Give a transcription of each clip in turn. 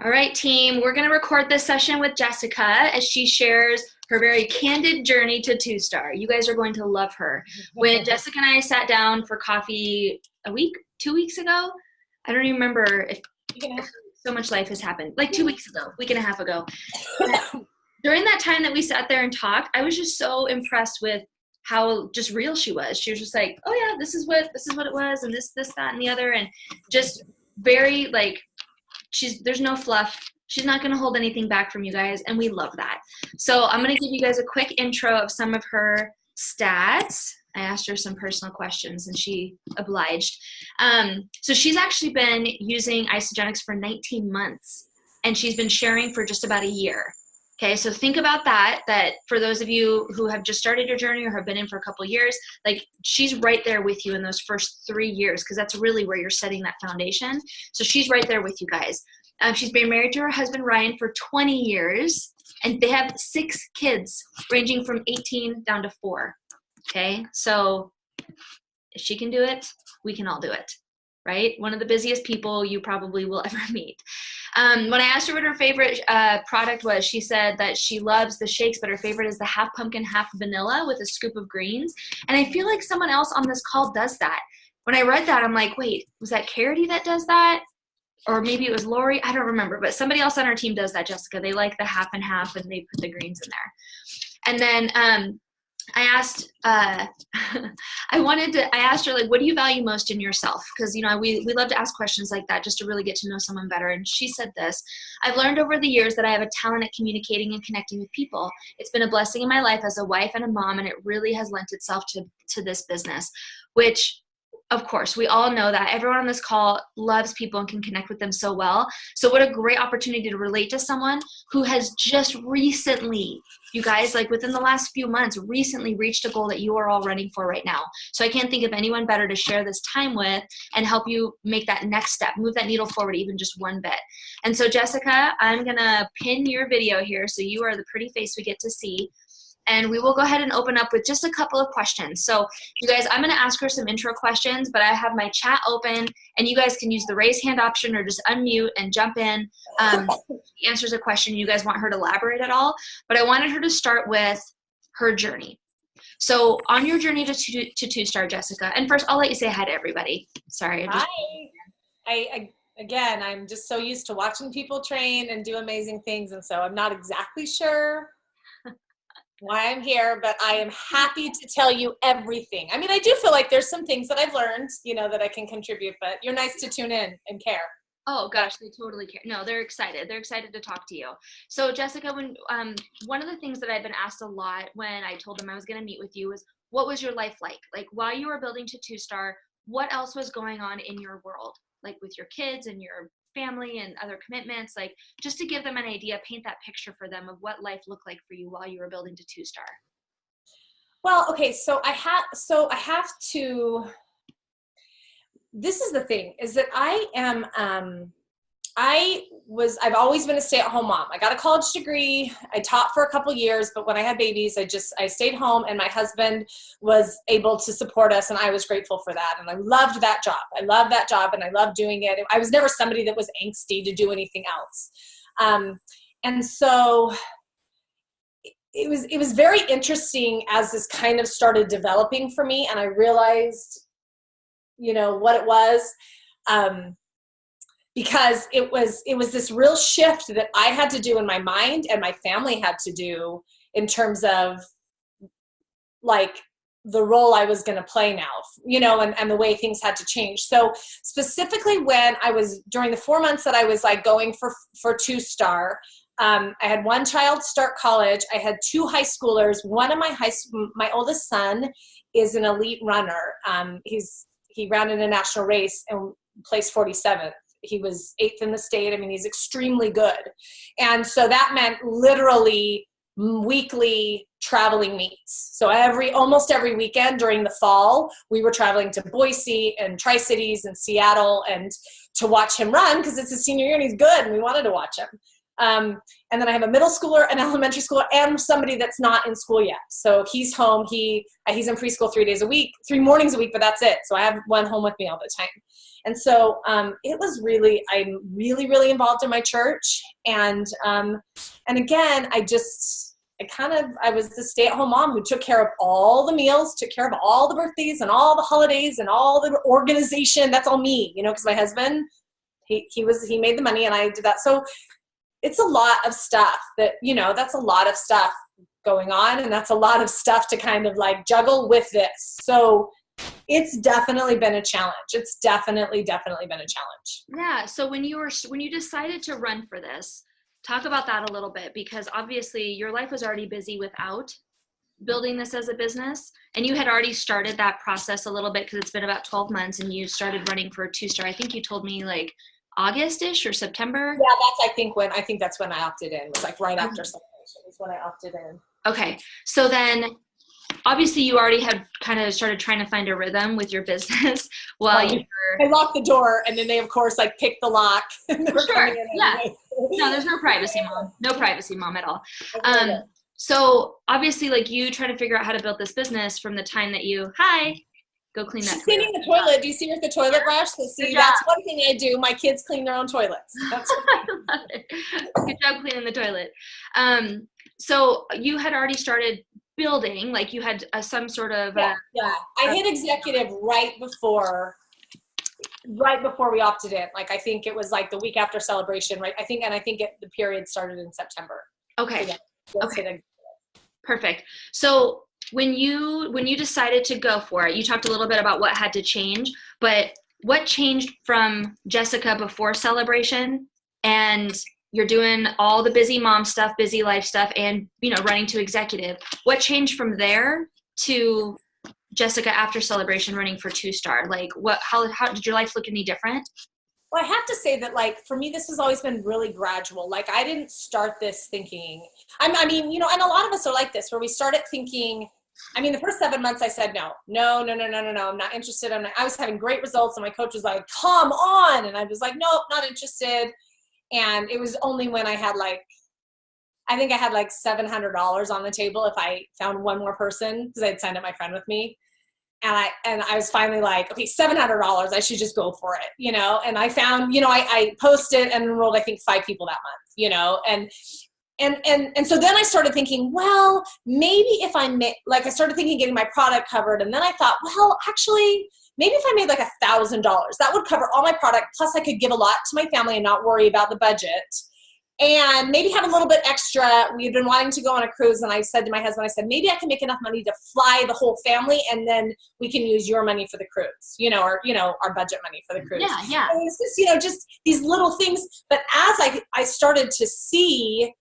All right, team, we're going to record this session with Jessica as she shares her very candid journey to two-star. You guys are going to love her. When Jessica and I sat down for coffee 2 weeks ago, I don't even remember if so much life has happened, like 2 weeks ago, week and a half ago. During that time that we sat there and talked, I was just so impressed with how just real she was. She was just like, oh yeah, this is what it was, and this, that, and the other, and just very like, there's no fluff. She's not going to hold anything back from you guys, and we love that. So I'm going to give you guys a quick intro of some of her stats. I asked her some personal questions, and she obliged. So she's actually been using Isogenics for 19 months, and she's been sharing for just about a year. Okay, so think about that for those of you who have just started your journey or have been in for a couple of years, like she's right there with you in those first 3 years, because that's really where you're setting that foundation. So she's right there with you guys. She's been married to her husband, Ryan, for 20 years, and they have 6 kids ranging from 18 down to 4. Okay, so if she can do it, we can all do it, right? One of the busiest people you probably will ever meet. When I asked her what her favorite product was, she said that she loves the shakes, but her favorite is the half pumpkin, half vanilla with a scoop of greens. And I feel like someone else on this call does that. When I read that, I'm like, wait, was that Carity that does that? Or maybe it was Lori, I don't remember, but somebody else on our team does that, Jessica. They like the half and half, and they put the greens in there. And then I asked, I asked her, like, what do you value most in yourself? Because, you know, we love to ask questions like that just to really get to know someone better. And she said this: I've learned over the years that I have a talent at communicating and connecting with people. It's been a blessing in my life as a wife and a mom, and it really has lent itself to this business, which, of course, we all know that everyone on this call loves people and can connect with them so well. So what a great opportunity to relate to someone who has just recently, you guys, like within the last few months, recently reached a goal that you are all running for right now. So I can't think of anyone better to share this time with and help you make that next step, move that needle forward even just one bit. And so, Jessica, I'm going to pin your video here so you are the pretty face we get to see. And we will go ahead and open up with just a couple of questions. So you guys, I'm going to ask her some intro questions, but I have my chat open, and you guys can use the raise hand option or just unmute and jump in. She answers a question you guys want her to elaborate at all, but I wanted her to start with her journey. So on your journey to two-star, Jessica, and first I'll let you say hi to everybody. Sorry. Hi. Again, I'm just so used to watching people train and do amazing things, and so I'm not exactly sure why I'm here, but I am happy to tell you everything. I mean, I do feel like there's some things that I've learned, you know, that I can contribute, but you're nice to tune in and care. Oh gosh, they totally care. No, they're excited. They're excited to talk to you. So Jessica, when one of the things that I've been asked a lot when I told them I was going to meet with you was, what was your life like? Like while you were building to two-star, what else was going on in your world? Like with your kids and your family and other commitments, like just to give them an idea, paint that picture for them of what life looked like for you while you were building to two-star. Well, okay, so I have to, this is the thing, is that I've always been a stay-at-home mom. I got a college degree. I taught for a couple years, but when I had babies, I stayed home, and my husband was able to support us, and I was grateful for that. And I loved that job. I loved that job, and I loved doing it. I was never somebody that was angsty to do anything else. And so it was very interesting as this kind of started developing for me, and I realized, you know, what it was. Because it was this real shift that I had to do in my mind, and my family had to do in terms of like the role I was going to play now, you know, and the way things had to change. So specifically when I was, during the 4 months that I was like going for two-star, I had one child start college. I had 2 high schoolers. One of my oldest son is an elite runner. He ran in a national race and placed 47th. He was 8th in the state. I mean, he's extremely good. And so that meant literally weekly traveling meets. So almost every weekend during the fall, we were traveling to Boise and Tri-Cities and Seattle and to watch him run, because it's his senior year and he's good and we wanted to watch him. And then I have a middle schooler, an elementary schooler, and somebody that's not in school yet. So he's home. He's in preschool 3 mornings a week, but that's it. So I have one home with me all the time. And so it was really, I'm really, really involved in my church. And again, I was the stay-at-home mom who took care of all the meals, took care of all the birthdays and all the holidays and all the organization. That's all me, because my husband, he made the money and I did that. So it's a lot of stuff that's a lot of stuff going on. And that's a lot of stuff to kind of like juggle with this. So it's definitely been a challenge. It's definitely been a challenge. Yeah. So when you decided to run for this, talk about that a little bit, because obviously your life was already busy without building this as a business, and you had already started that process a little bit because it's been about 12 months and you started running for a 2-star. I think you told me like August-ish or September. Yeah, I think that's when I opted in. It was like right after celebration is when I opted in. Okay. So then obviously you already had kind of started trying to find a rhythm with your business while you were... I locked the door and then they of course like picked the lock. And they were coming in anyway. No, there's no privacy, Mom. No privacy, Mom, at all. So obviously like you try to figure out how to build this business from the time that you, go clean that. She's cleaning the toilet. Do you see her with the toilet brush? So see, that's one thing I do. My kids clean their own toilets. That's I love it. Good job cleaning the toilet. So you had already started building, like you had some sort of I hit executive right before we opted in. Like I think it was like the week after celebration, right? I think the period started in September. Okay. So okay. Perfect. So when you decided to go for it, you talked a little bit about what had to change, but what changed from Jessica before celebration, and you're doing all the busy mom stuff, busy life stuff, and running to executive. What changed from there to Jessica after celebration running for 2-star? Like how did your life look any different? Well, I have to say that like for me, this has always been really gradual. Like I didn't start this thinking, I mean, and a lot of us are like this, where we started thinking, the first 7 months I said, no, I'm not interested. I was having great results and my coach was like, come on. And I was like, nope, not interested. And it was only when I had I think I had like $700 on the table if I found one more person, because I'd signed up my friend with me. And I was finally like, okay, $700, I should just go for it, And I found, I posted and enrolled, I think 5 people that month, And so then I started thinking, well, maybe if I started thinking getting my product covered. And then I thought, well, actually, maybe if I made like $1,000, that would cover all my product. Plus I could give a lot to my family and not worry about the budget. And maybe have a little bit extra. We had been wanting to go on a cruise. And I said to my husband, maybe I can make enough money to fly the whole family. And then we can use your money for the cruise, or, our budget money for the cruise. Yeah. And it's just, just these little things. But as I started to see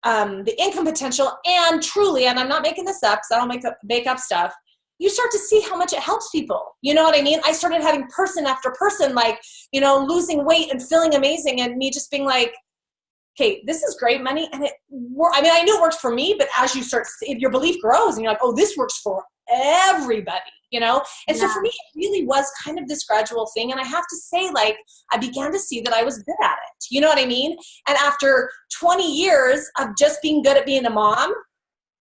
the income potential, and truly, and I'm not making this up, because I don't make up stuff, you start to see how much it helps people. You know what I mean? I started having person after person, like, losing weight and feeling amazing, and me just being like, okay, this is great money. And I knew it works for me, but as you start, if your belief grows and you're like, oh, this works for everybody, And so for me, it really was kind of this gradual thing. And I have to say, like, I began to see that I was good at it. You know what I mean? And after 20 years of just being good at being a mom,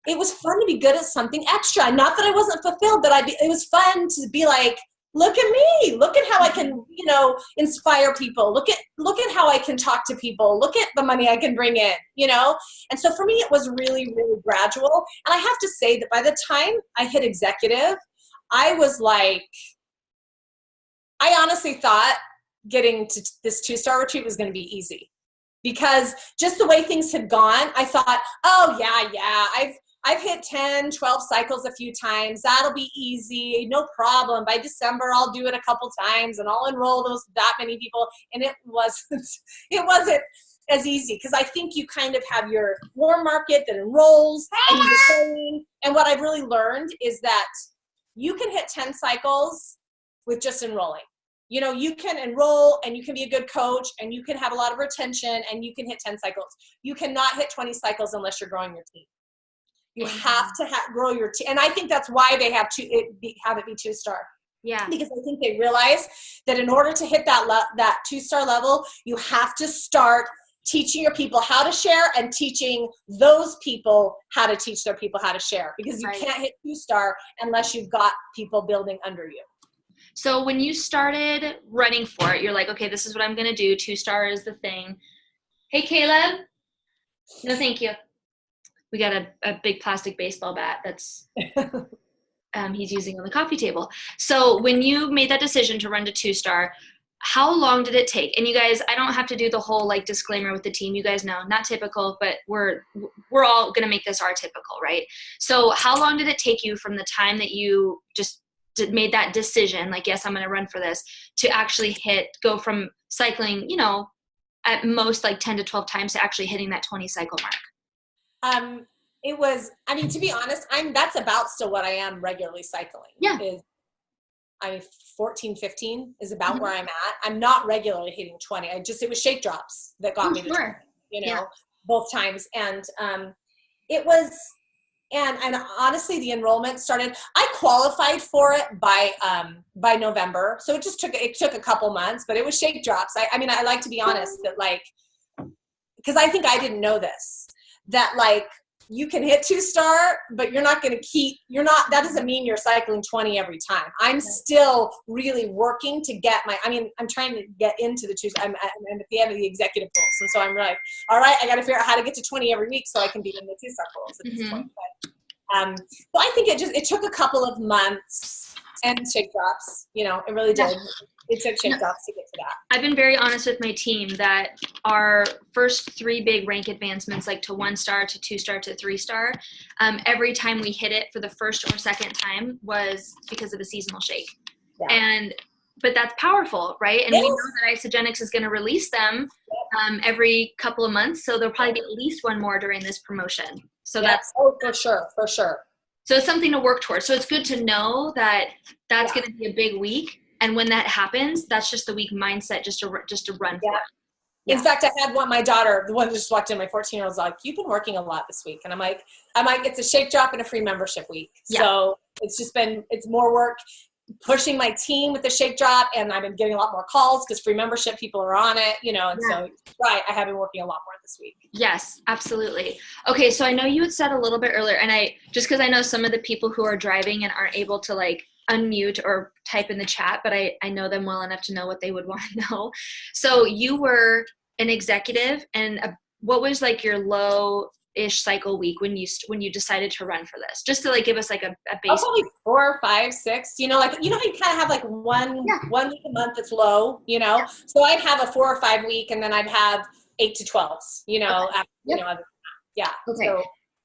it was fun to be good at something extra. Not that I wasn't fulfilled, but it was fun to be like, look at me, look at how I can, inspire people. Look at how I can talk to people. Look at the money I can bring in, And so for me, it was really, really gradual. And I have to say that by the time I hit executive, I was like, I honestly thought getting to this 2-star retreat was going to be easy, because just the way things had gone, I thought, oh yeah, I've hit 10, 12 cycles a few times. That'll be easy. No problem. By December, I'll do it a couple times and I'll enroll that many people. And it wasn't as easy, because I think you kind of have your warm market that enrolls and you get going. And what I've really learned is that you can hit 10 cycles with just enrolling. You can enroll and you can be a good coach and you can have a lot of retention and you can hit 10 cycles. You cannot hit 20 cycles unless you're growing your team. You have to grow your team. And I think that's why they have it be 2-star. Yeah. Because I think they realize that in order to hit that 2-star level, you have to start teaching your people how to share and teaching those people how to teach their people how to share. Because you can't hit 2-star unless you've got people building under you. So when you started running for it, you're like, okay, this is what I'm going to do. 2-star is the thing. Hey, Caleb. No, thank you. We got a big plastic baseball bat that's he's using on the coffee table. So when you made that decision to run to 2-star, how long did it take? And you guys, I don't have to do the whole like disclaimer with the team. You guys know, not typical, but we're all going to make this our typical, right? So how long did it take you from the time that you just made that decision, like, yes, I'm going to run for this, to actually go from cycling, you know, at most like 10 to 12 times to actually hitting that 20 cycle mark? It was, I mean, to be honest, that's about still what I am regularly cycling. Yeah. 14, 15 is about where I'm at. I'm not regularly hitting 20. It was shake drops that got me to 20, you know, both times. And it was, and honestly, the enrollment started, I qualified for it by November. So it took a couple months, but it was shake drops. I mean, I like to be honest that like, because I think I didn't know this, that like, you can hit 2-star, but you're not going to that doesn't mean you're cycling 20 every time. I'm still really working to get I'm trying to get into the 2-star. I'm at the end of the executive goals. And so I'm like, all right, I got to figure out how to get to 20 every week so I can be in the 2-star goals at this point. But, so I think it took a couple of months and shake drops, you know, it really did. It took shake drops to get to that. I've been very honest with my team that our first 3 big rank advancements, like to 1-star, to 2-star, to 3-star, every time we hit it for the first or second time was because of a seasonal shake. Yeah. But that's powerful, right? And we know that Isagenix is going to release them every couple of months. So there'll probably be at least one more during this promotion. So that's for sure. So it's something to work towards. So it's good to know that that's going to be a big week. And when that happens, that's just the week mindset just to run for it. Yeah. In fact, I had my daughter, the one that just walked in, my 14-year-old's like, you've been working a lot this week. And I'm like, it's a shake drop and a free membership week. Yeah. So it's more work pushing my team with the shake drop. And I've been getting a lot more calls because free membership people are on it, you know. And so, I have been working a lot more this week. Yes, absolutely. Okay. So I know you had said a little bit earlier, and just because I know some of the people who are driving and aren't able to like unmute or type in the chat, but I know them well enough to know what they would want to know. So you were an executive, and what was like your low-ish cycle week when you decided to run for this? Just to like give us like a base. Probably 4, 5, 6. You know, like you kind of have like one week a month that's low. You know, so I'd have a 4 or 5 week, and then I'd have 8 to 12s. You know, after, you know, Okay.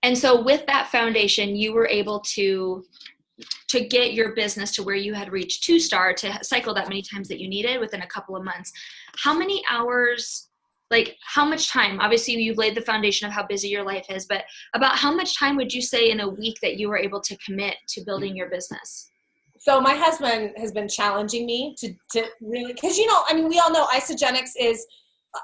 And so with that foundation, you were able to get your business to where you had reached 2-star to cycle that many times that you needed within a couple of months. How many hours, like how much time, obviously you've laid the foundation of how busy your life is, but about how much time would you say in a week that you were able to commit to building your business? So my husband has been challenging me to really, because, you know, I mean, we all know Isagenix is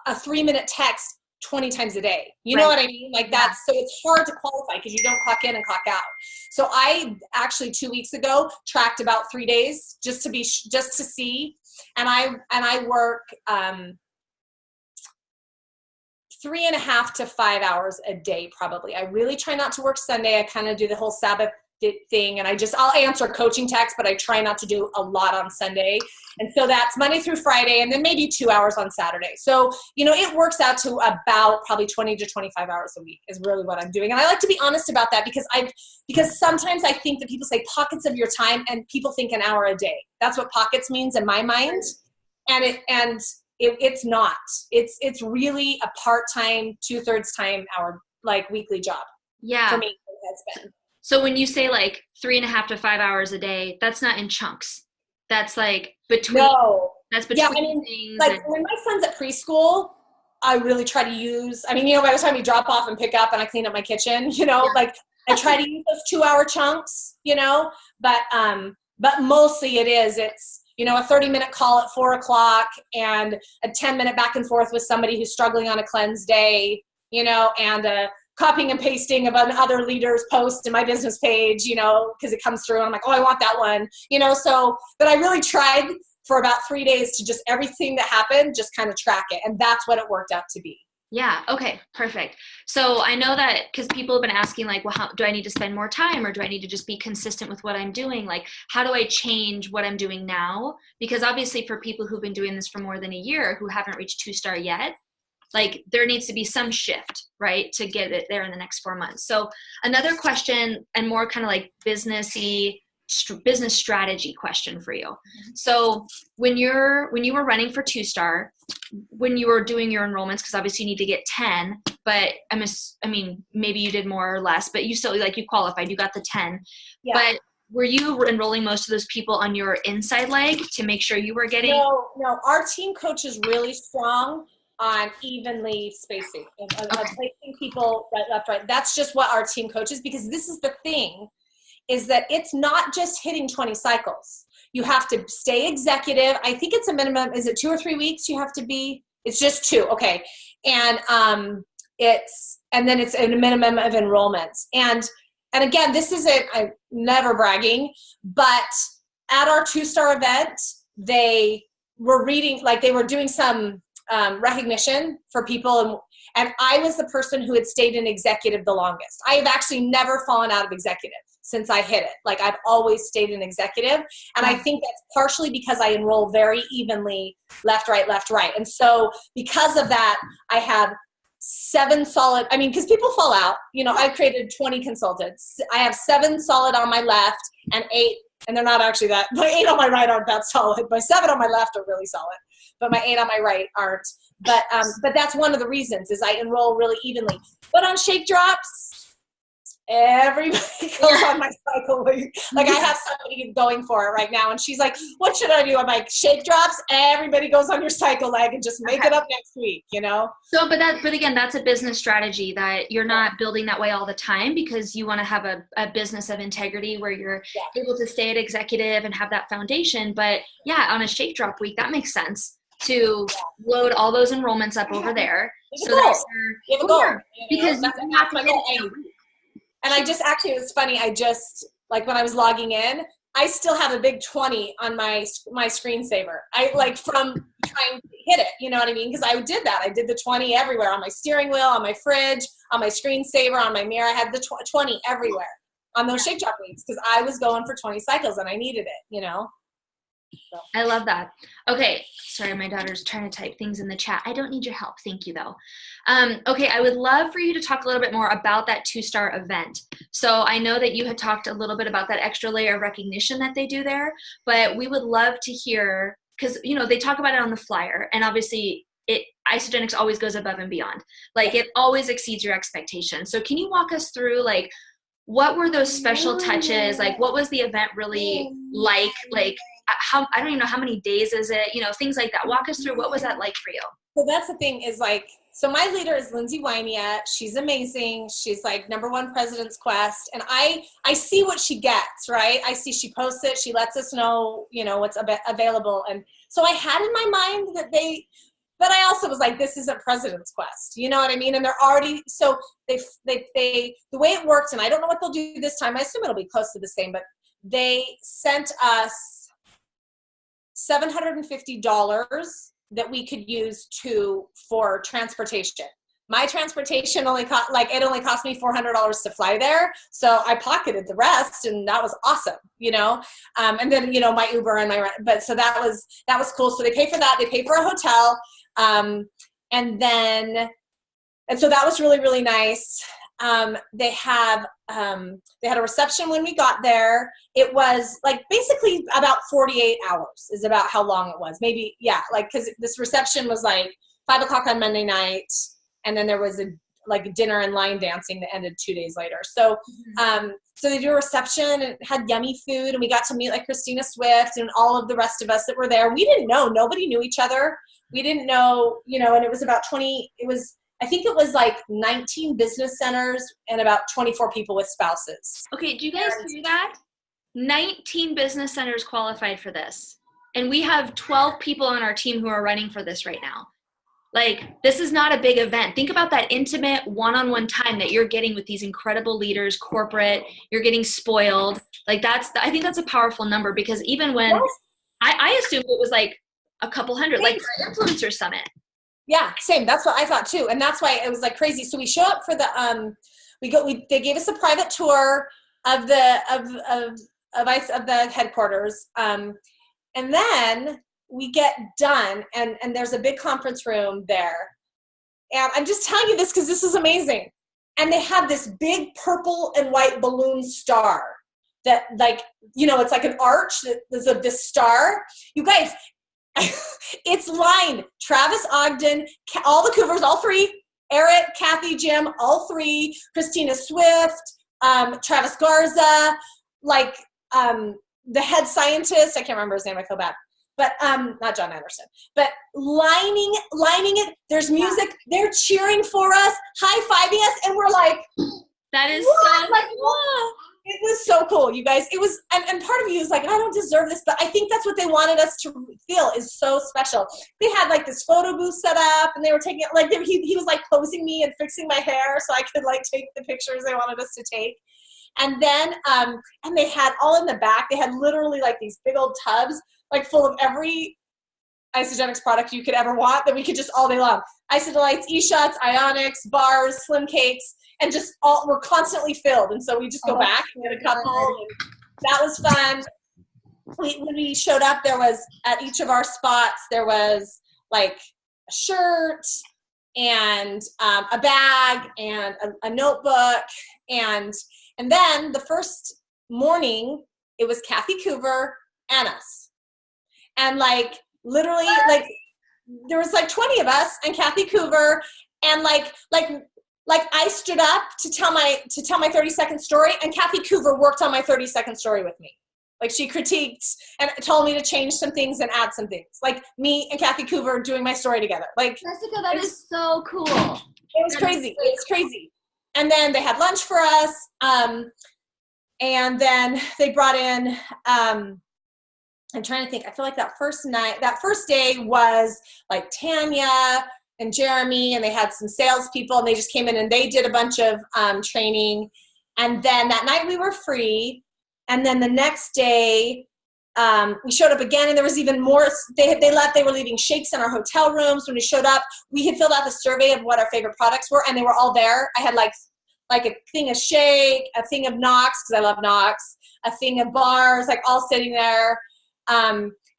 a 3-minute text 20 times a day. You know what I mean? Like so it's hard to qualify because you don't clock in and clock out. So I actually 2 weeks ago tracked about 3 days just to see. And I work 3.5 to 5 hours a day, probably. I really try not to work Sunday. I kind of do the whole Sabbath thing, and I'll answer coaching texts, but I try not to do a lot on Sunday. And so that's Monday through Friday, and then maybe 2 hours on Saturday. So, you know, it works out to about probably 20 to 25 hours a week is really what I'm doing. And I like to be honest about that because sometimes I think that people say pockets of your time, and people think an hour a day. That's what pockets means in my mind. And it's not. It's really a part-time, 2/3 time hour, like weekly job. Yeah. For me, it has been. So when you say like 3.5 to 5 hours a day, that's not in chunks. That's like between. No. That's between things. Like when my son's at preschool, I really try to use. I mean, you know, by the time we drop off and pick up, and I clean up my kitchen, you know, like I try to use those 2-hour chunks, you know. But mostly it's you know, a 30-minute call at 4 o'clock and a 10-minute back and forth with somebody who's struggling on a cleanse day, you know, and copying and pasting of another leader's post in my business page, you know, because it comes through and I'm like, oh, I want that one, you know. So, but I really tried for about 3 days to just everything that happened, just kind of track it. And that's what it worked out to be. Yeah. Okay. Perfect. So I know that because people have been asking, like, well, how do I need to spend more time, or do I need to just be consistent with what I'm doing? Like, how do I change what I'm doing now? Because obviously, for people who've been doing this for more than a year who haven't reached 2-star yet, like there needs to be some shift, right, to get it there in the next 4 months. So another question, and more kind of like business strategy question for you. So when you were running for 2-star, when you were doing your enrollments, because obviously you need to get 10, but I mean, maybe you did more or less, but you still, like, you qualified, you got the 10. Yeah. But were you enrolling most of those people on your inside leg to make sure you were getting? No, our team coach is really strong on evenly spacing of placing people right, left, right. That's just what our team coaches, because this is the thing, is that it's not just hitting 20 cycles. You have to stay executive. I think it's a minimum, is it 2 or 3 weeks you have to be? It's just 2, okay. And then it's a minimum of enrollments. And again, this isn't, I'm never bragging, but at our 2-star event, they were reading, like they were doing some recognition for people, and I was the person who had stayed in executive the longest. I have actually never fallen out of executive since I hit it. Like I've always stayed in executive, and I think that's partially because I enroll very evenly left, right, left, right. And so because of that, I have 7 solid, I mean, because people fall out, you know, I created 20 consultants. I have 7 solid on my left and 8, and they're not actually that, my 8 on my right aren't that solid. My 7 on my left are really solid, but my 8 on my right aren't. But that's one of the reasons, is I enroll really evenly. But on shake drops, everybody goes on my cycle. Like I have somebody going for it right now, and she's like, what should I do? I'm like, shake drops, everybody goes on your cycle leg and just make it up next week, you know? So, but again, that's a business strategy that you're not building that way all the time, because you want to have a business of integrity where you're able to stay at executive and have that foundation. But yeah, on a shake drop week, that makes sense to load all those enrollments up over there. You have a goal. Because you have to hit it. And I just, actually, it was funny, I just, like when I was logging in, I still have a big 20 on my screensaver. I like from trying to hit it, you know what I mean? Because I did that. I did the 20 everywhere, on my steering wheel, on my fridge, on my screensaver, on my mirror. I had the 20 everywhere on those shake drop weeks, because I was going for 20 cycles and I needed it, you know? So. I love that. Okay. Sorry, my daughter's trying to type things in the chat. I don't need your help. Thank you, though. Okay, I would love for you to talk a little bit more about that 2-star event. So I know that you had talked a little bit about that extra layer of recognition that they do there, but we would love to hear, because, you know, they talk about it on the flyer, and obviously Isogenics always goes above and beyond. Like it always exceeds your expectations. So can you walk us through, like, what were those special touches? Like, what was the event really like? Like, how, I don't even know, how many days is it? You know, things like that. Walk us through, what was that like for you? So that's the thing, is like, so my leader is Lindsay Wymia. She's amazing. She's like #1 President's Quest. And I see what she gets, right? I see she posts it. She lets us know, you know, what's available. And so I had in my mind that but I also was like, this isn't President's Quest. You know what I mean? And they're already, so the way it worked, and I don't know what they'll do this time. I assume it'll be close to the same, but they sent us $750 that we could use for transportation. My transportation only cost me $400 to fly there. So I pocketed the rest, and that was awesome, you know? And then, you know, my Uber and but so that was cool. So they pay for that. They pay for a hotel. And so that was really, really nice. They had a reception when we got there. It was like basically about 48 hours is about how long it was. Maybe, yeah, like, cause this reception was like 5 o'clock on Monday night. And then there was a dinner and line dancing that ended 2 days later. So, so they do a reception, and it had yummy food, and we got to meet like Christina Swift and all of the rest of us that were there. We didn't know, nobody knew each other. We didn't know, you know, and it was about I think it was like 19 business centers and about 24 people with spouses. Okay, do you guys hear that? 19 business centers qualified for this. And we have 12 people on our team who are running for this right now. Like, this is not a big event. Think about that intimate one-on-one time that you're getting with these incredible leaders, corporate, you're getting spoiled. Like, I think that's a powerful number, because even when I assumed it was like a couple hundred, like for Influencer Summit. Yeah, same. That's what I thought too. And that's why it was like crazy. So we show up for the, they gave us a private tour of the headquarters. And then we get done and there's a big conference room there. And I'm just telling you this because this is amazing. And they have this big purple and white balloon star that, like, you know, it's like an arch that is of this star. You guys, it's lined. Travis Ogden, all the Cougars, all three. Eric, Kathy, Jim, all three. Christina Swift, Travis Garza, like the head scientist. I can't remember his name. I feel bad. But not John Anderson. But lining it. There's music. They're cheering for us, high-fiving us, and we're like, that is what? so Like, cool. what? It was so cool, you guys. It was, and part of you is like, I don't deserve this, but I think that's what they wanted us to feel is so special. They had like this photo booth set up, and they were taking like he was like posing me and fixing my hair so I could like take the pictures they wanted us to take. And then and they had all in the back. They had literally like these big old tubs like full of every Isogenics product you could ever want that we could just all day long. Isodelites, E-shots, Ionics, bars, Slim Cakes, and just all we're constantly filled. And so we just go back and get a couple. And that was fun. When we showed up, there was at each of our spots, there was like a shirt and a bag and a notebook. And then the first morning, it was Kathy Coover and us. And like, literally, like, there was like 20 of us and Kathy Coover, and like I stood up to tell my 30-second story, and Kathy Coover worked on my 30-second story with me. Like, she critiqued and told me to change some things and add some things. Like, me and Kathy Coover doing my story together. Like, Jessica, that is so cool. It was crazy. It was crazy. And then they had lunch for us, and then they brought in. I'm trying to think. I feel like that first day was like Tanya and Jeremy, and they had some salespeople, and they just came in and they did a bunch of training. And then that night we were free. And then the next day we showed up again, and there was even more. They left. They were leaving shakes in our hotel rooms. When we showed up, we had filled out the survey of what our favorite products were, and they were all there. I had like a thing of shake, a thing of Knox because I love Knox, a thing of bars, like all sitting there.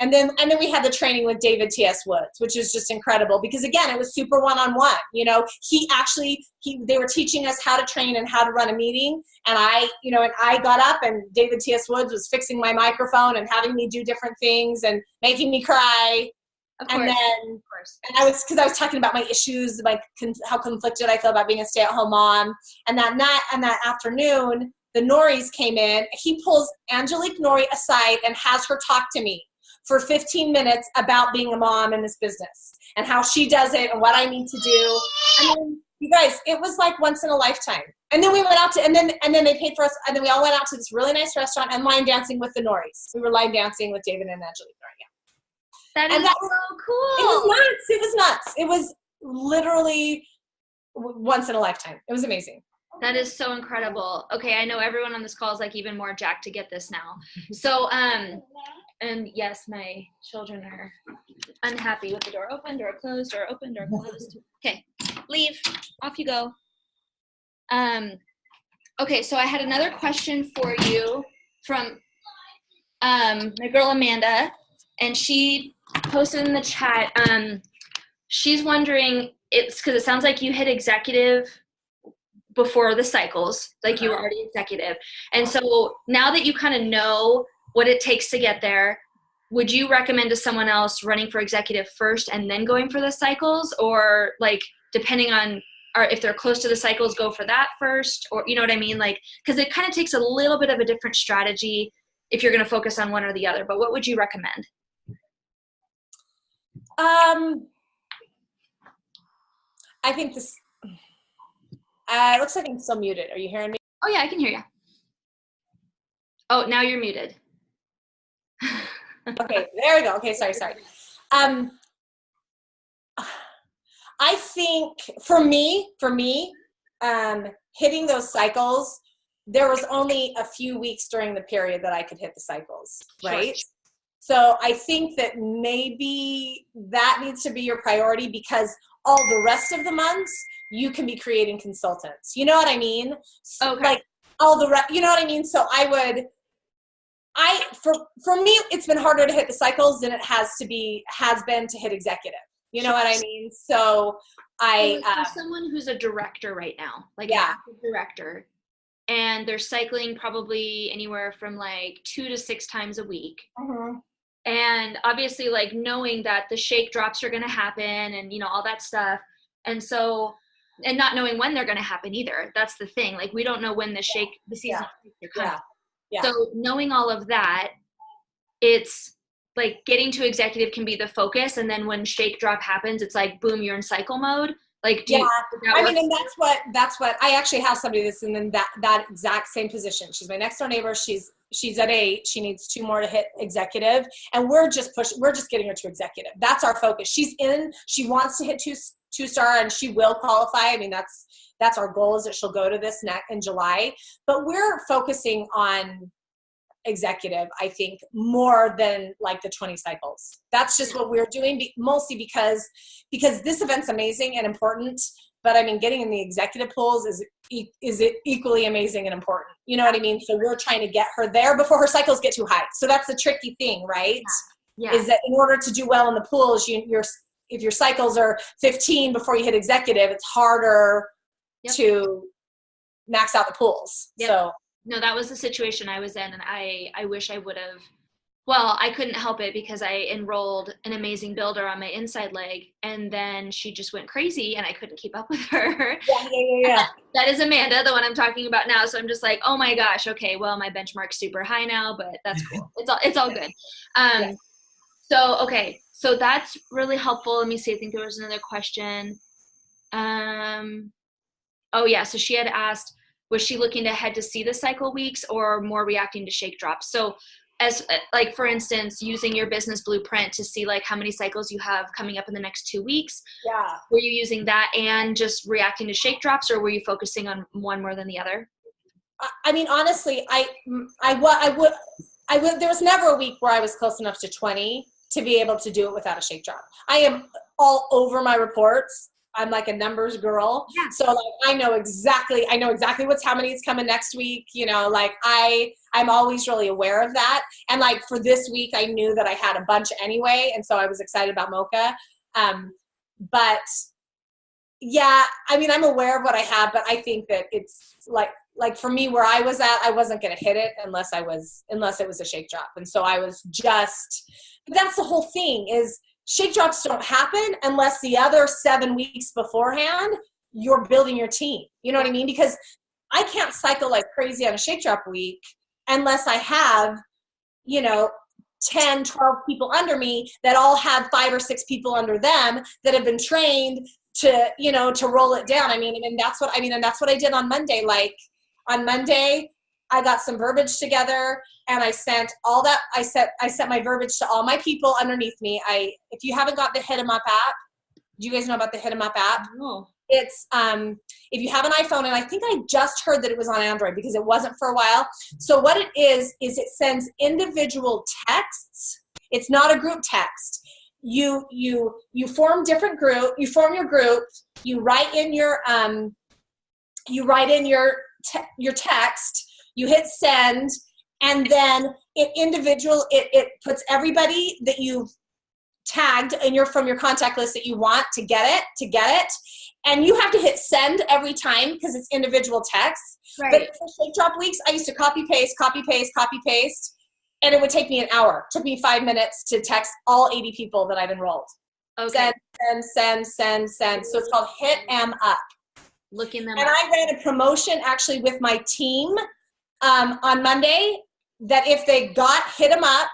And then we had the training with David T.S. Woods, which is just incredible because, again, it was super one-on-one. You know, they were teaching us how to train and how to run a meeting. And I got up, and David T.S. Woods was fixing my microphone and having me do different things and making me cry. Of course. And then, and I was talking about my issues, like how conflicted I feel about being a stay-at-home mom. And that night and that afternoon, the Norries came in. He pulls Angelique Norrie aside and has her talk to me for 15 minutes about being a mom in this business and how she does it and what I need to do. I mean, you guys, it was like once in a lifetime. And then we went out to, and then they paid for us, and then we all went out to this really nice restaurant and line dancing with the Norries. We were line dancing with David and Angelique Norrie. Yeah. That is so cool. It was nuts. It was nuts. It was literally once in a lifetime. It was amazing. That is so incredible. Okay, I know everyone on this call is like even more jacked to get this now. So, and yes, my children are unhappy with the door open, door closed, door open, door closed. Okay, leave. Off you go. Okay, so I had another question for you from my girl Amanda, and she posted in the chat. She's wondering, it's because it sounds like you hit executive before the cycles, like you were already executive. And so now that you kind of know what it takes to get there, would you recommend to someone else running for executive first and then going for the cycles, or like depending on, or if they're close to the cycles, go for that first, or you know what I mean? Like, because it kind of takes a little bit of a different strategy if you're going to focus on one or the other, but what would you recommend? I think this, it looks like I'm still muted. Are you hearing me? Oh yeah, I can hear you. Oh, now you're muted. Okay, there we go. Okay, sorry. I think for me, hitting those cycles, there was only a few weeks during the period that I could hit the cycles, right? Sure. So I think that maybe that needs to be your priority, because all the rest of the months, you can be creating consultants. You know what I mean? Okay. Like all the you know what I mean? So for me, it's been harder to hit the cycles than it has been to hit executive. You know what I mean? So for someone who's a director right now, like an active director, and they're cycling probably anywhere from like 2 to 6 times a week. Mm-hmm. And obviously like knowing that the shake drops are going to happen and, you know, all that stuff. And so, and not knowing when they're going to happen either. That's the thing. Like, we don't know when the season are coming. Yeah. So knowing all of that, it's like getting to executive can be the focus. And then when shake drop happens, it's like, boom, you're in cycle mode. Like, I mean, and that's what I actually have somebody that's in that exact same position. She's my next door neighbor. She's at 8. She needs 2 more to hit executive, and we're just getting her to executive. That's our focus. She wants to hit two-star, and she will qualify. I mean, that's our goal, is that she'll go to this in July, but we're focusing on executive, I think, more than like the 20 cycles. That's just what we're doing, mostly because this event's amazing and important, but I mean, getting in the executive pools is equally amazing and important. You know what I mean? So we're trying to get her there before her cycles get too high. So that's the tricky thing, right? Yeah. Is that in order to do well in the pools, if your cycles are 15 before you hit executive, it's harder to max out the pools. Yep. So no, that was the situation I was in, and I wish I would have. Well, I couldn't help it because I enrolled an amazing builder on my inside leg, and then she just went crazy, and I couldn't keep up with her. Yeah. That is Amanda, the one I'm talking about now. So I'm just like, oh my gosh, okay, well, my benchmark's super high now, but that's cool. It's all good. So okay, so that's really helpful. Let me see. I think there was another question. Oh yeah, so she had asked, was she looking ahead to see the cycle weeks or more reacting to shake drops? So as like, for instance, using your business blueprint to see like how many cycles you have coming up in the next 2 weeks. Yeah. Were you using that and just reacting to shake drops, or were you focusing on one more than the other? I mean, honestly, I would, there was never a week where I was close enough to 20 to be able to do it without a shake drop. I am all over my reports. I'm like a numbers girl. Yeah. So like, I know exactly how many is coming next week. You know, like I'm always really aware of that. And like for this week, I knew that I had a bunch anyway. And so I was excited about Mocha. But yeah, I mean, I'm aware of what I have, but I think that it's like for me, where I was at, I wasn't going to hit it unless it was a shake drop. And so I was but that's the whole thing, is shake drops don't happen unless the other 7 weeks beforehand, you're building your team. You know what I mean? Because I can't cycle like crazy on a shake drop week unless I have, 10, 12 people under me that all have 5 or 6 people under them that have been trained to roll it down. And that's what I did on Monday. Like on Monday, I got some verbiage together and I sent all that. I sent my verbiage to all my people underneath me. If you haven't got the Hit 'em Up app, do you guys know about the Hit 'em Up app? No. It's if you have an iPhone, and I think I just heard that it was on Android because it wasn't for a while. So what it is it sends individual texts. It's not a group text. You form different group. You form your group. You write in your text. You hit send, and then it puts everybody that you've tagged and from your contact list that you want to get it. And you have to hit send every time because it's individual text. Right. But for shake drop weeks, I used to copy paste, and it would take me an hour. It took me 5 minutes to text all 80 people that I've enrolled. Okay. Send. So it's called Hit 'em Up. Looking them and up. I ran a promotion actually with my team on Monday that if they got Hit 'em Up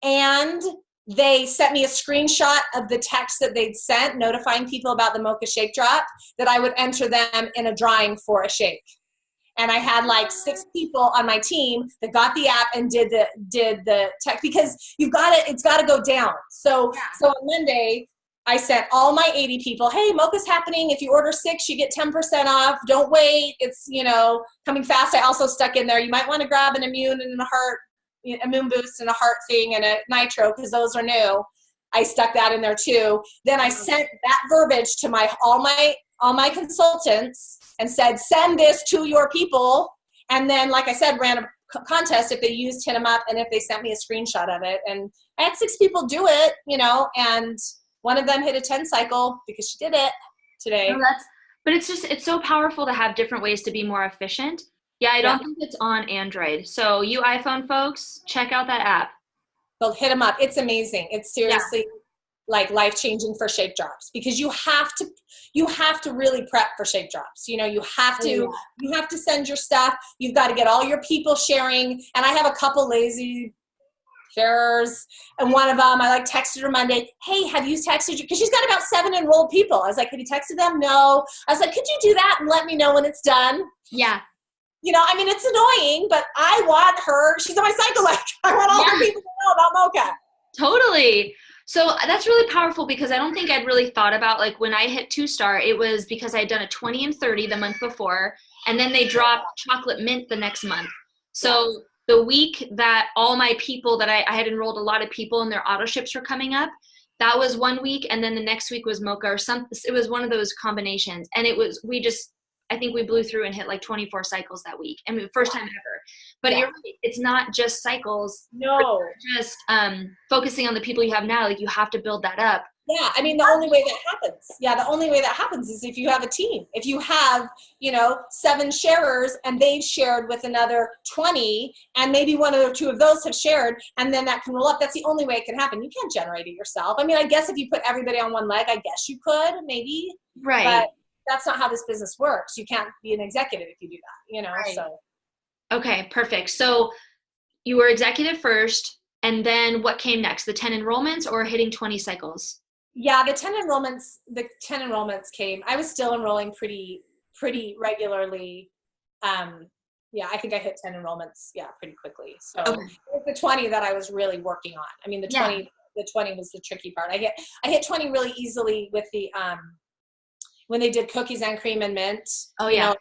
and they sent me a screenshot of the text that they'd sent notifying people about the Mocha Shake Drop, that I would enter them in a drawing for a shake. And I had like 6 people on my team that got the app and did the text, because it's got to go down. So on Monday, I sent all my 80 people, hey, Mocha's happening. If you order 6, you get 10% off. Don't wait. It's, coming fast. I also stuck in there, you might want to grab an immune and a heart, immune boost and a heart thing and a nitro, because those are new. I stuck that in there too. Then I sent that verbiage to all my consultants and said, send this to your people. And then, like I said, ran a contest. If they used, hit them up, and if they sent me a screenshot of it. And I had 6 people do it, and one of them hit a 10 cycle because she did it today. No, but it's so powerful to have different ways to be more efficient. Yeah, I don't think it's on Android. So you iPhone folks, check out that app. Well, hit them up. It's amazing. It's seriously like life-changing for shape drops, because you have to really prep for shape drops. You have to send your stuff. You've got to get all your people sharing. And I have a couple lazy sharers, and one of them, I texted her Monday, hey, have you texted you? Because she's got about 7 enrolled people. I was like, have you texted them? No. I was like, could you do that and let me know when it's done? Yeah. It's annoying, but I want her. She's on my cycle. I want all her people to know about Mocha. Totally. So that's really powerful, because I don't think I'd really thought about, when I hit 2-star, it was because I had done a 20 and 30 the month before, and then they dropped chocolate mint the next month. So the week that all my people that I had enrolled a lot of people and their auto ships were coming up, that was one week. And then the next week was Mocha or something. It was one of those combinations. And I think we blew through and hit 24 cycles that week. I mean, first time ever. But you're right, it's not just cycles. No. Just focusing on the people you have now. You have to build that up. Yeah, I mean, the only way that happens is if you have a team. If you have, 7 sharers and they've shared with another 20, and maybe 1 or 2 of those have shared, and then that can roll up. That's the only way it can happen. You can't generate it yourself. I mean, I guess if you put everybody on one leg, I guess you could, maybe. Right. But that's not how this business works. You can't be an executive if you do that, Right. So. Okay, perfect. So you were executive first, and then what came next? The 10 enrollments or hitting 20 cycles? Yeah, the 10 enrollments came. I was still enrolling pretty regularly. I think I hit 10 enrollments, pretty quickly. So It was the 20 that I was really working on. I mean, the 20 was the tricky part. I hit 20 really easily with the when they did cookies and cream and mint. Oh yeah.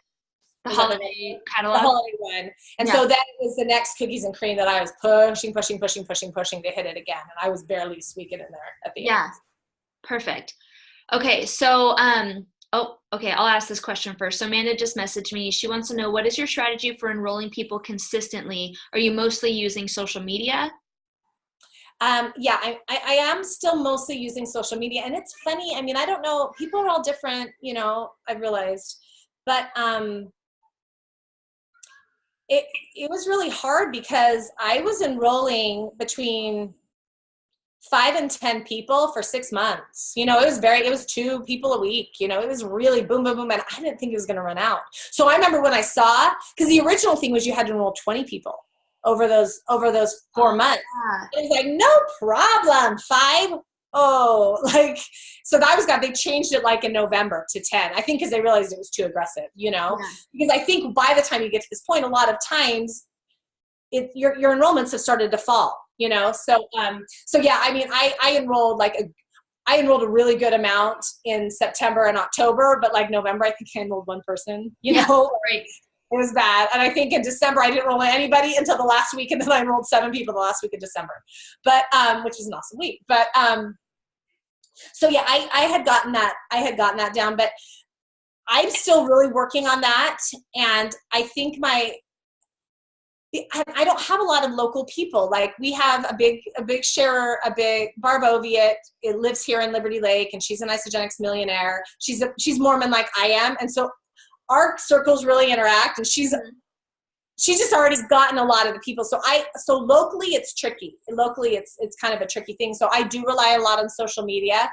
The holiday catalog. The holiday one. And so that was the next cookies and cream that I was pushing to hit it again. And I was barely squeaking in there at the end. Yeah. Perfect. Okay. So, I'll ask this question first. So Amanda just messaged me. She wants to know, what is your strategy for enrolling people consistently? Are you mostly using social media? I am still mostly using social media, and it's funny. I mean, I don't know. People are all different, I've realized, but, it was really hard because I was enrolling between 5 and 10 people for 6 months. It was 2 people a week. It was really boom, boom, boom. And I didn't think it was going to run out. So I remember when I saw, because the original thing was you had to enroll 20 people over those 4 months. Yeah. It was like, no problem. 5. So that they changed it in November to 10. I think because they realized it was too aggressive, because I think by the time you get to this point, a lot of times your enrollments have started to fall, So yeah, I mean, I enrolled I enrolled a really good amount in September and October, but November, I think I enrolled 1 person, Right. It was bad. And I think in December, I didn't enroll anybody until the last week. And then I enrolled 7 people the last week of December, but, which is an awesome week. But, so yeah, I had gotten that down, but I'm still really working on that. And I think I don't have a lot of local people. We have a big sharer, a big Barb Oviatt. It lives here in Liberty Lake, and she's an Isogenics millionaire. She's Mormon like I am. And so our circles really interact, and she's just already gotten a lot of the people. So locally it's tricky. Locally it's kind of a tricky thing. So I do rely a lot on social media.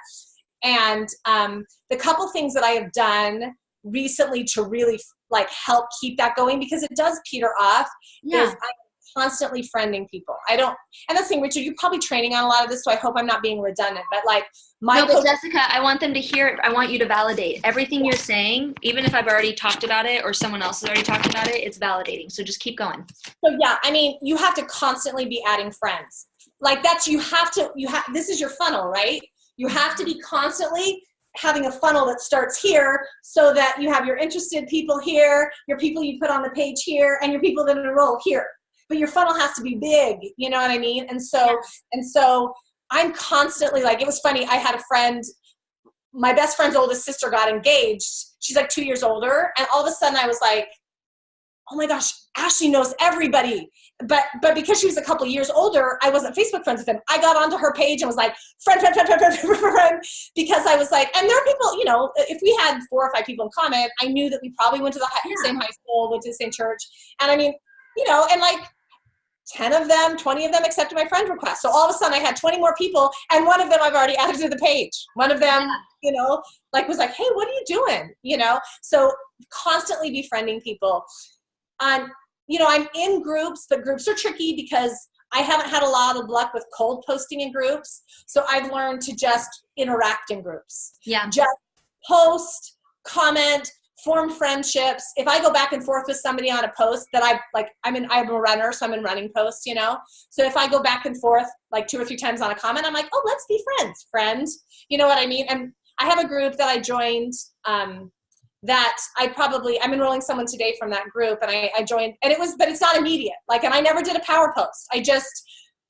And the couple things that I have done recently to really help keep that going, because it does peter off, is I'm constantly friending people. And that's the thing, Richard, you're probably training on a lot of this, so I hope I'm not being redundant, but but Jessica, I want them to hear it. I want you to validate everything you're saying. Even if I've already talked about it or someone else has already talked about it, it's validating. So just keep going. So yeah, I mean, you have to constantly be adding friends. This is your funnel, right? You have to be constantly having a funnel that starts here, so that you have your interested people here, your people you put on the page here, and your people that enroll here. But your funnel has to be big, you know what I mean? And so I'm constantly like, it was funny. I had a friend, my best friend's oldest sister got engaged. She's like 2 years older. And all of a sudden I was like, oh my gosh, Ashley knows everybody. But because she was a couple years older, I wasn't Facebook friends with him. I got onto her page and was like, friend, because I was like, and there are people, you know, if we had 4 or 5 people in common, I knew that we probably went to the same high school, went to the same church. And I mean, you know, and like 10 of them, 20 of them accepted my friend request. So all of a sudden I had 20 more people, and one of them I've already added to the page. One of them, you know, like was like, hey, what are you doing? You know, so constantly befriending people. You know, I'm in groups, but groups are tricky because I haven't had a lot of luck with cold posting in groups. So I've learned to just interact in groups. Yeah. Just post, comment, form friendships. If I go back and forth with somebody on a post that I'm a runner, so I'm in running posts, you know? So if I go back and forth like 2 or 3 times on a comment, I'm like, oh, let's be friends, friend. You know what I mean? And I have a group that I joined, that I'm enrolling someone today from that group, and I joined, and but it's not immediate. Like, and I never did a power post.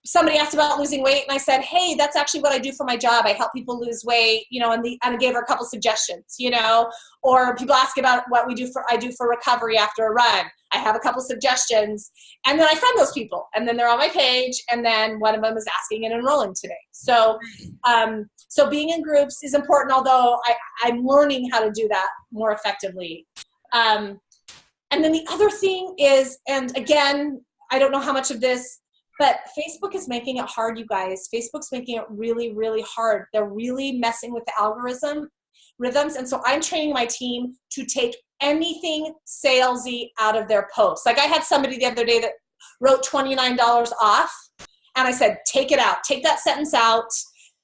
Somebody asked about losing weight, and I said, hey, that's actually what I do for my job. I help people lose weight, you know, and I gave her a couple suggestions, you know, or people ask about what I do for recovery after a run. I have a couple suggestions, and then I friend those people, and then they're on my page, and then one of them is asking and enrolling today. So, so being in groups is important, although I'm learning how to do that more effectively. And then the other thing is, and again, I don't know how much of this, but Facebook is making it hard, you guys. Facebook's making it really, really hard. They're really messing with the rhythms. And so I'm training my team to take anything salesy out of their posts. Like I had somebody the other day that wrote $29 off, and I said, take it out. Take that sentence out.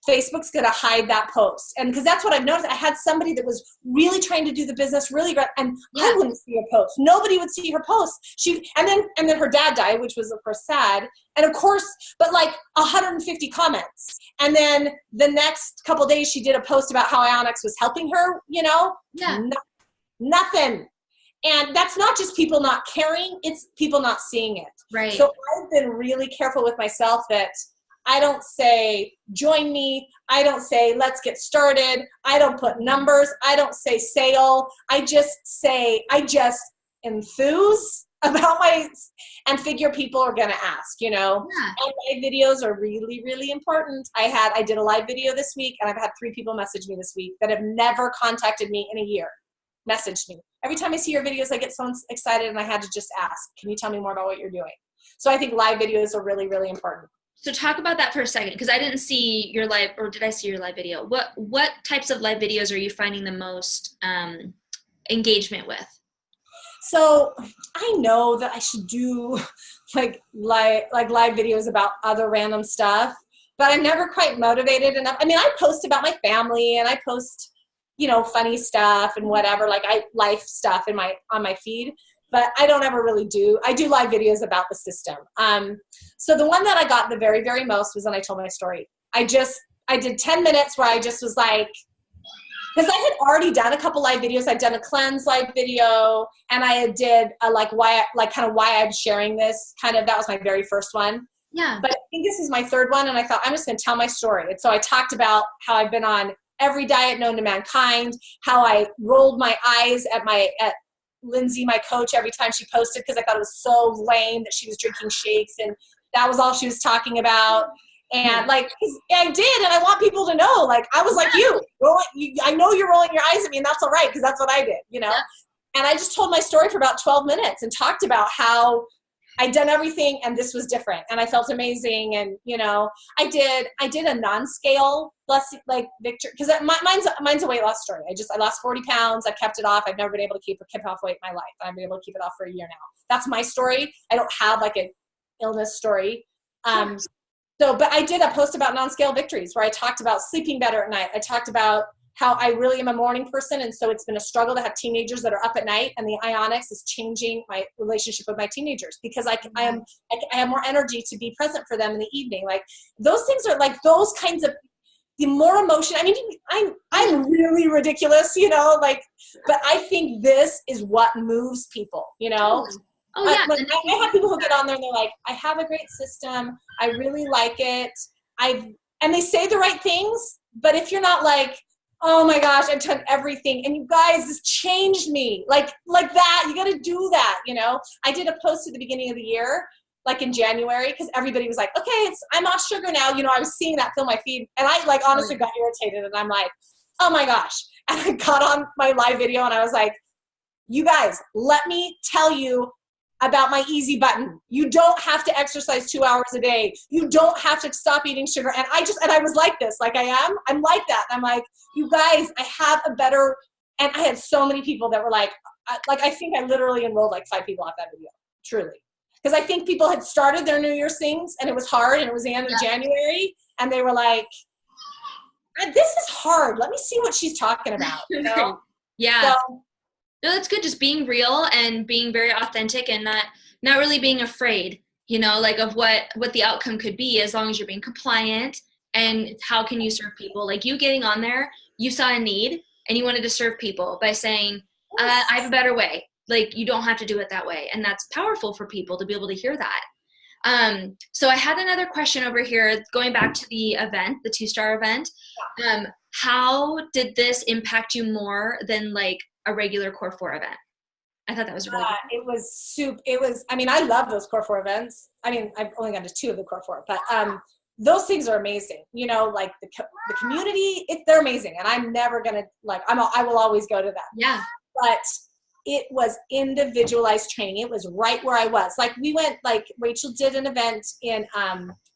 Facebook's going to hide that post. And because that's what I've noticed. I had somebody that was really trying to do the business really great, and I wouldn't see her post. Nobody would see her post. And then her dad died, which was of course sad. And of course, but like 150 comments. And then the next couple of days she did a post about how Ionix was helping her, you know? Yeah. Nothing. And that's not just people not caring, it's people not seeing it. Right. So I've been really careful with myself that I don't say, join me. I don't say, let's get started. I don't put numbers. I don't say sale. I just enthuse about and figure people are going to ask, you know. Yeah. And my videos are really, really important. I did a live video this week, and I've had 3 people message me this week that have never contacted me in a year. Messaged me. Every time I see your videos, I get so excited, and I had to just ask, can you tell me more about what you're doing? So I think live videos are really, really important. So talk about that for a second, because I didn't see your live, or did I see your live video? What types of live videos are you finding the most engagement with? So I know that I should do like live videos about other random stuff, but I'm never quite motivated enough. I mean, I post about my family, and I post, you know, funny stuff and whatever, like life stuff on my feed. But I don't ever really I do live videos about the system. So the one that I got the very, very most was when I told my story. I did 10 minutes where I just was like, because I had already done a couple live videos. I'd done a cleanse live video, and I did why I'm sharing this, that was my very first one. Yeah. But I think this is my third one, and I thought I'm just going to tell my story. And so I talked about how I've been on every diet known to mankind, how I rolled my eyes at Lindsay, my coach, every time she posted, because I thought it was so lame that she was drinking shakes, and that was all she was talking about. And I did, and I want people to know, like, I was like you. I know you're rolling your eyes at me, and that's all right, because that's what I did, you know. Yeah. And I just told my story for about 12 minutes and talked about how I'd done everything, and this was different, and I felt amazing. And you know, I did a non-scale victory, because mine's a weight loss story. I lost 40 pounds. I kept it off. I've never been able to keep off weight in my life. I've been able to keep it off for a year now. That's my story. I don't have like an illness story. But I did a post about non-scale victories where I talked about sleeping better at night. I talked about how I really am a morning person, and so it's been a struggle to have teenagers that are up at night, and the Ionix is changing my relationship with my teenagers, because I have more energy to be present for them in the evening. Like, those things are like those kinds of, the more emotion. I mean, I'm really ridiculous, you know, like, but I think this is what moves people, you know. Oh yeah. I have people who get on there and they're like, I have a great system. I really like it. and they say the right things, but if you're not like, oh my gosh, I've done everything, and you guys, this changed me, like that, you got to do that, you know. I did a post at the beginning of the year, like in January, because everybody was like, okay, I'm off sugar now, you know. I was seeing that fill my feed, and I like honestly got irritated, and I'm like, oh my gosh. And I got on my live video, and I was like, you guys, let me tell you about my easy button. You don't have to exercise 2 hours a day. You don't have to stop eating sugar. And I was like this, like I'm like that. I'm like, you guys, I have a better, and I had so many people that were like I think I literally enrolled like 5 people off that video, truly. Because I think people had started their New Year's things, and it was hard, and it was the end of January, and they were like, this is hard. Let me see what she's talking about, you know? Yeah. So, no, that's good. Just being real and being very authentic, and not really being afraid, you know, like of what the outcome could be, as long as you're being compliant. And how can you serve people? Like you getting on there, you saw a need and you wanted to serve people by saying, I have a better way. Like you don't have to do it that way. And that's powerful for people to be able to hear that. So I had another question over here, going back to the event, the 2-star event. How did this impact you more than like a regular Core 4 event? I thought that was really good. It was, I mean, I love those Core 4 events. I mean, I've only gone to 2 of the Core 4, but those things are amazing. You know, like the community, they're amazing. And I'm never going to, like, I will always go to them. Yeah. But it was individualized training. It was right where I was. Like we went, like Rachel did an event in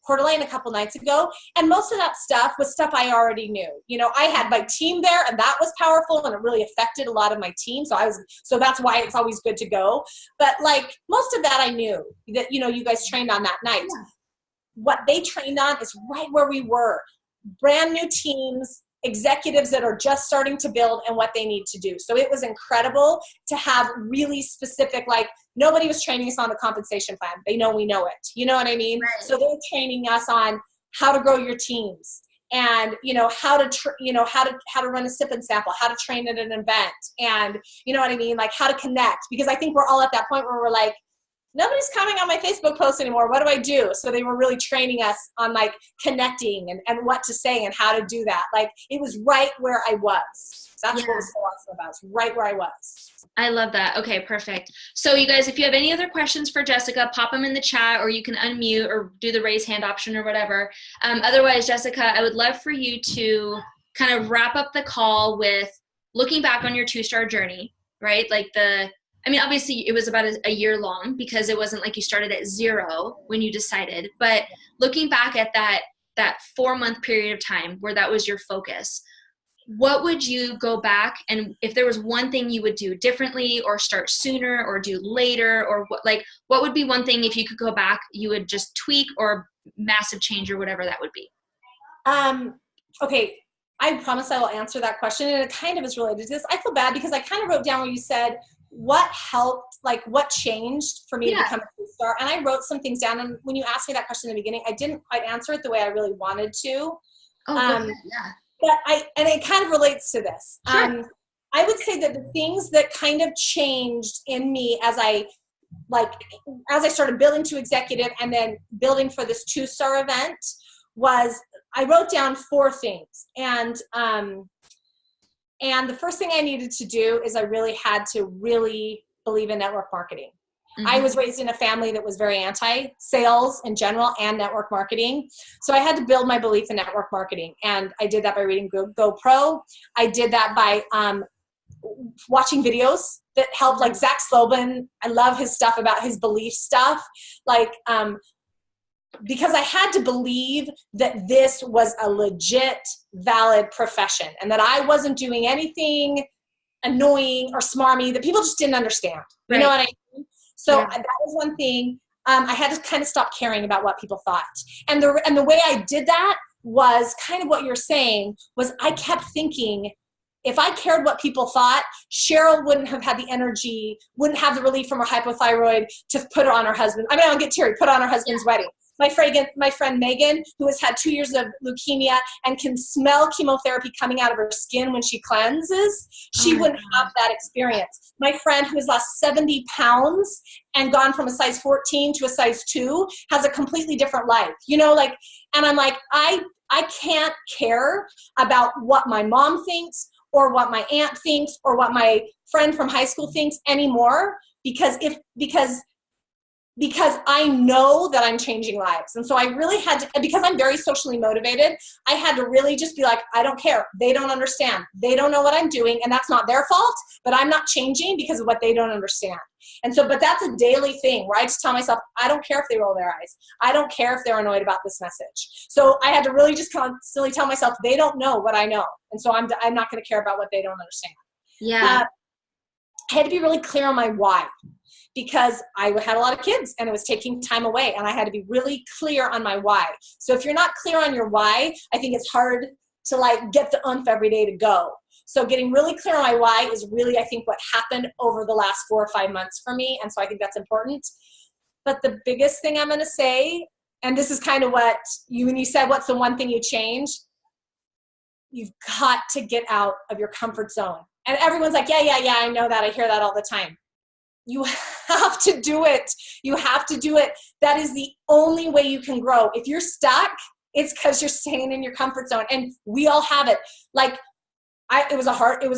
Coeur d'Alene a couple nights ago, and most of that stuff was stuff I already knew. You know, I had my team there, and that was powerful, and it really affected a lot of my team. So that's why it's always good to go. But like most of that I knew that, you know, you guys trained on that night. Yeah. What they trained on is right where we were. Brand new teams, executives that are just starting to build, and what they need to do. So it was incredible to have really specific, like nobody was training us on the compensation plan. They know we know it. You know what I mean? Right. So they're training us on how to grow your teams, and you know how to run a sip and sample, how to train at an event, and you know what I mean, like how to connect. Because I think we're all at that point where we're like, nobody's commenting on my Facebook posts anymore. What do I do? So they were really training us on like connecting and what to say and how to do that. Like it was right where I was. That's what was so awesome about it. It's right where I was. I love that. Okay, perfect. So you guys, if you have any other questions for Jessica, pop them in the chat, or you can unmute or do the raise hand option or whatever. Otherwise, Jessica, I would love for you to kind of wrap up the call with looking back on your 2-star journey, right? Like obviously it was about a year long, because it wasn't like you started at 0 when you decided, but looking back at that 4-month period of time where that was your focus, what would you go back, and if there was one thing you would do differently or start sooner or do later, or what would be one thing, if you could go back, you would just tweak or massive change or whatever that would be? Okay. I promise I will answer that question, and it kind of is related to this. I feel bad because I kind of wrote down where you said, what helped, like what changed for me to become a 2-star? And I wrote some things down, and when you asked me that question in the beginning, I didn't quite answer it the way I really wanted to. Yeah. But it kind of relates to this. Sure. I would say that the things that kind of changed in me as I started building to executive and then building for this 2-star event was, I wrote down 4 things. And the first thing I needed to do is I really had to really believe in network marketing. Mm-hmm. I was raised in a family that was very anti-sales in general and network marketing. So I had to build my belief in network marketing. And I did that by reading GoPro. I did that by watching videos that helped, like Zach Slobin. I love his stuff about his belief stuff. Because I had to believe that this was a legit, valid profession, and that I wasn't doing anything annoying or smarmy that people just didn't understand. You know what I mean? So that was one thing. I had to kind of stop caring about what people thought. And the way I did that was kind of what you're saying, was I kept thinking, if I cared what people thought, Cheryl wouldn't have had the energy, wouldn't have the relief from her hypothyroid to put her on her husband. I mean, I'll get teary, put on her husband's wedding. my friend Megan, who has had 2 years of leukemia and can smell chemotherapy coming out of her skin when she cleanses, she wouldn't have that experience. My friend who has lost 70 pounds and gone from a size 14 to a size 2 has a completely different life, you know, like, and I'm like, I can't care about what my mom thinks or what my aunt thinks or what my friend from high school thinks anymore, because I know that I'm changing lives. And so I really had to, because I'm very socially motivated, I had to really just be like, I don't care. They don't understand. They don't know what I'm doing, and that's not their fault, but I'm not changing because of what they don't understand. And so, but that's a daily thing where I just tell myself, I don't care if they roll their eyes. I don't care if they're annoyed about this message. So I had to really just constantly tell myself, they don't know what I know. And so I'm not going to care about what they don't understand. Yeah. I had to be really clear on my why, because I had a lot of kids and it was taking time away, and I had to be really clear on my why. So if you're not clear on your why, I think it's hard to like get the oomph every day to go. So getting really clear on my why is really, I think, what happened over the last 4 or 5 months for me. And so I think that's important. But the biggest thing I'm going to say, and this is kind of what when you said, what's the one thing you change? You've got to get out of your comfort zone. And everyone's like, yeah, I know that. I hear that all the time. You have to do it. You have to do it. That is the only way you can grow. If you're stuck, it's because you're staying in your comfort zone. And we all have it. Like, it was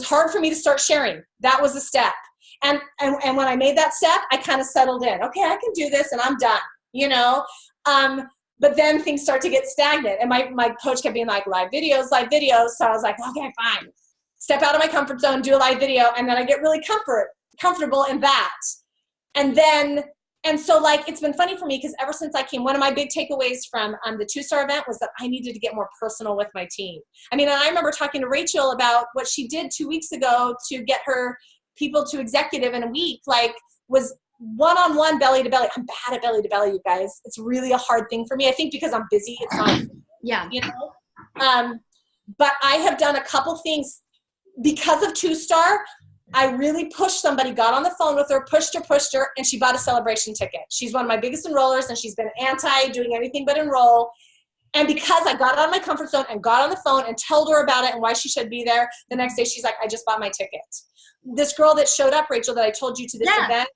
hard for me to start sharing. That was a step. And when I made that step, I kind of settled in. Okay, I can do this and I'm done, you know? But then things start to get stagnant. And my coach kept being like, live videos. So I was like, okay, fine. Step out of my comfort zone, do a live video. And then I get really comfortable in that. And so like, it's been funny for me because ever since I came, one of my big takeaways from the 2-star event was that I needed to get more personal with my team. I mean, I remember talking to Rachel about what she did 2 weeks ago to get her people to executive in a week, like was one-on-one, belly to belly. I'm bad at belly to belly, you guys. It's really a hard thing for me. I think because I'm busy, it's not, yeah, you know? But I have done a couple things because of 2-star. I really pushed somebody, got on the phone with her, pushed her, and she bought a celebration ticket. She's one of my biggest enrollers, and she's been anti doing anything but enroll. And because I got out of my comfort zone and got on the phone and told her about it and why she should be there, the next day she's like, I just bought my ticket. This girl that showed up, Rachel, that I told you to this event,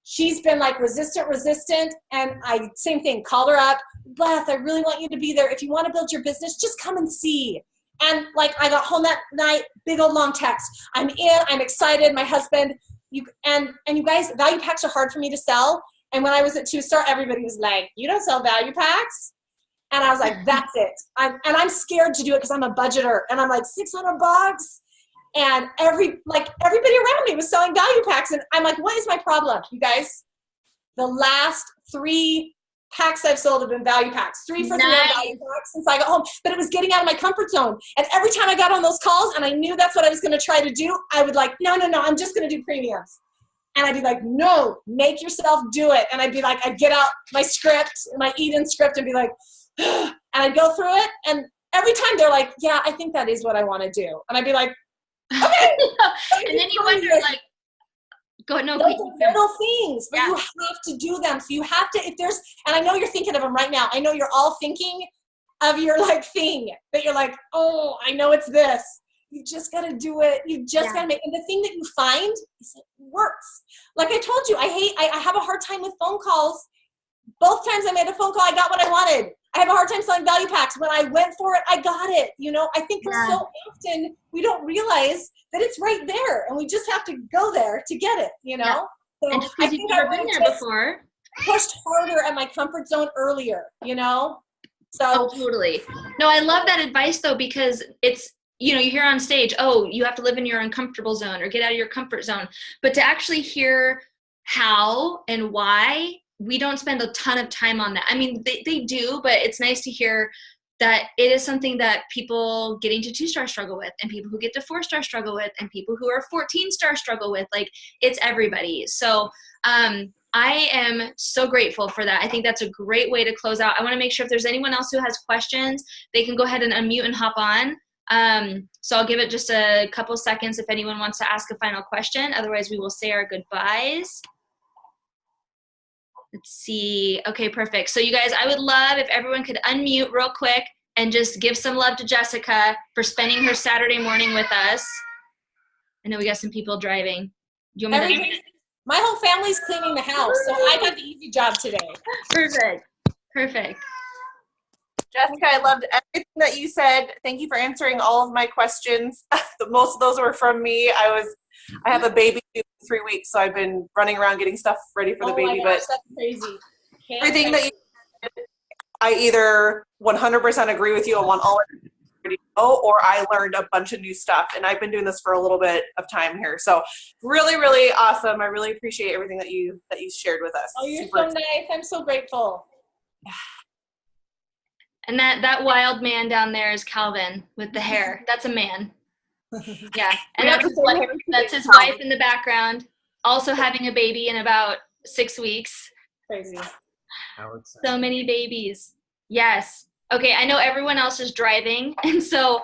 she's been like resistant. And same thing, called her up. Beth, I really want you to be there. If you want to build your business, just come and see. And like, I got home that night, big old long text. I'm excited. My husband, you guys, value packs are hard for me to sell. And when I was at 2-star, everybody was like, you don't sell value packs? And I was like, that's it. I'm scared to do it because I'm a budgeter. And I'm like, $600. And everybody around me was selling value packs. And I'm like, what is my problem, you guys? The last 3 packs I've sold have been value packs. 3 for $3 value packs since I got home. But it was getting out of my comfort zone. And every time I got on those calls and I knew that's what I was going to try to do, I would like, no, I'm just going to do premiums. And I'd be like, no, make yourself do it. And I'd be like, I'd get out my script, my Eden script, and be like, and I'd go through it. And every time they're like, yeah, I think that is what I want to do. And I'd be like, okay. And then you wonder, like, those are little things, but you have to do them. So you have to, and I know you're thinking of them right now. I know you're all thinking of your like thing that you're like, oh, I know it's this. You just got to do it. You just got to and the thing that you find is it works. Like I told you, I have a hard time with phone calls. Both times I made a phone call, I got what I wanted. I have a hard time selling value packs. When I went for it, I got it. You know, I think so often we don't realize that it's right there, and we just have to go there to get it, you know? So and just because you've never been there before. Pushed harder at my comfort zone earlier, you know? So totally. No, I love that advice though, because it's, you know, you hear on stage, oh, you have to live in your uncomfortable zone or get out of your comfort zone. But to actually hear how and why, we don't spend a ton of time on that. I mean, they do, but it's nice to hear that it is something that people getting to 2-star struggle with, and people who get to 4-star struggle with, and people who are 14-star struggle with. Like, it's everybody. So I am so grateful for that. I think that's a great way to close out. I want to make sure if there's anyone else who has questions, they can go ahead and unmute and hop on. So I'll give it just a couple seconds if anyone wants to ask a final question. Otherwise, we will say our goodbyes. Let's see. Okay, perfect. So you guys, I would love if everyone could unmute real quick and just give some love to Jessica for spending her Saturday morning with us. I know we got some people driving. Do you want me to? My whole family's cleaning the house, so I got the easy job today. Perfect. Perfect. Jessica, I loved everything that you said. Thank you for answering all of my questions. Most of those were from me. I have a baby in 3 weeks, so I've been running around getting stuff ready for the baby. My gosh, that's crazy. Everything that you said, I either 100% agree with you and want all of it to know, or I learned a bunch of new stuff. And I've been doing this for a little bit of time here. So really, really awesome. I really appreciate everything that you shared with us. Oh, you're so nice. I'm so grateful. And that wild man down there is Calvin with the hair. That's a man. Yeah. And that's his wife in the background, also having a baby in about 6 weeks. Crazy. So many babies. Yes. Okay, I know everyone else is driving, and so,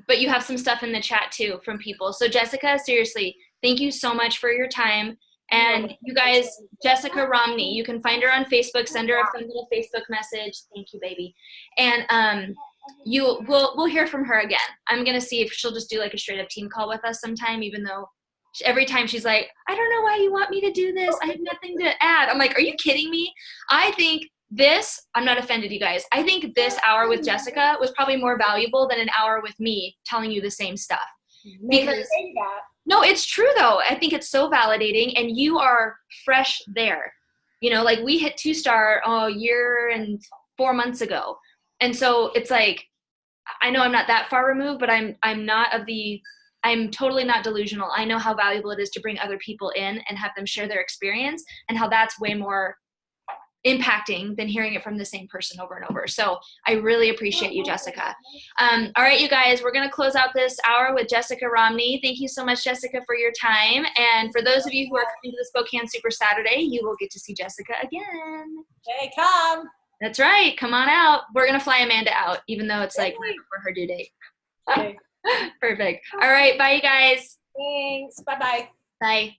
but you have some stuff in the chat too from people. So Jessica, seriously, thank you so much for your time. And you guys, Jessica Romney, you can find her on Facebook. Send her a fun little Facebook message. Thank you, baby. And we'll hear from her again. I'm gonna see if she'll just do like a straight up team call with us sometime, even though every time she's like, I don't know why you want me to do this. I have nothing to add. I'm like, are you kidding me? I think I'm not offended, you guys. I think this hour with Jessica was probably more valuable than an hour with me telling you the same stuff. Because no, it's true though. I think it's so validating, and you are fresh there. You know, like we hit 2-star a year and 4 months ago. And so it's like, I know I'm not that far removed, but I'm totally not delusional. I know how valuable it is to bring other people in and have them share their experience, and how that's way more impacting than hearing it from the same person over and over. So I really appreciate you, Jessica. All right, you guys, we're going to close out this hour with Jessica Romney. Thank you so much, Jessica, for your time. And for those of you who are coming to the Spokane Super Saturday, you will get to see Jessica again. Hey, come. That's right. Come on out. We're going to fly Amanda out, even though it's like right before her due date. Okay. Perfect. All right. Bye, you guys. Thanks. Bye-bye. Bye.